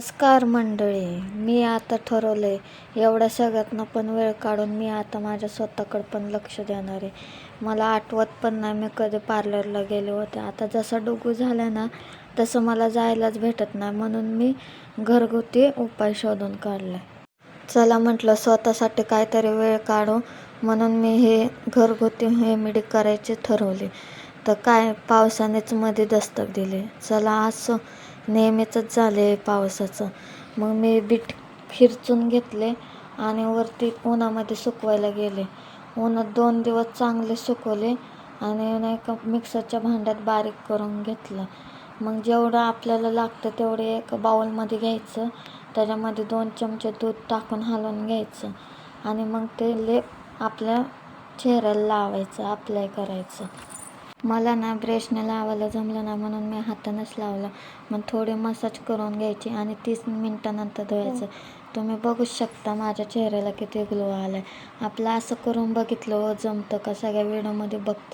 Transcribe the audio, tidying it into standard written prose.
नमस्कार मंडळी, मी आता ठरवलंय एवढ्या सगळ्यातनं पण वेळ काढून मी आता माझ्या स्वतःकडे पण लक्ष देणार आहे. मला आठवत पण नाही मी कधी पार्लरला गेले होते. आता जसं डोकं झालं ना तसं मला जायलाच भेटत नाही, म्हणून मी घरगुती उपाय शोधून काढला. चला म्हटलं स्वतःसाठी काहीतरी वेळ काढू, म्हणून मी हे घरगुती रेमेडी करायचे ठरवले. तर काय पावसानेच मध्ये दस्तक दिली. चला असं नेहमीचंच झाले पावसाचं. मग मी बीट खिरचून घेतले आणि वरती उन्हामध्ये सुकवायला गेले. उन्हात 2 दिवस चांगले सुकवले आणि नाही का मिक्सरच्या भांड्यात बारीक करून घेतलं. मग जेवढं आपल्याला लागतं तेवढे एक बाउलमध्ये घ्यायचं, त्याच्यामध्ये 2 चमचे दूध टाकून हलवून घ्यायचं आणि मग ते लेप आपल्या चेहऱ्याला लावायचं, अप्लाय करायचं. मला ना ब्रशने लावायला जमलं ना, म्हणून मी हातानेच लावलं. मग थोडी मसाज करून घ्यायची आणि 30 मिनिटानंतर धुवायचं. तुम्ही बघू शकता माझ्या चेहऱ्याला किती ग्लो आला आहे. आपलं असं करून बघितलं जमतं का, सगळ्या व्हिडिओमध्ये बघते.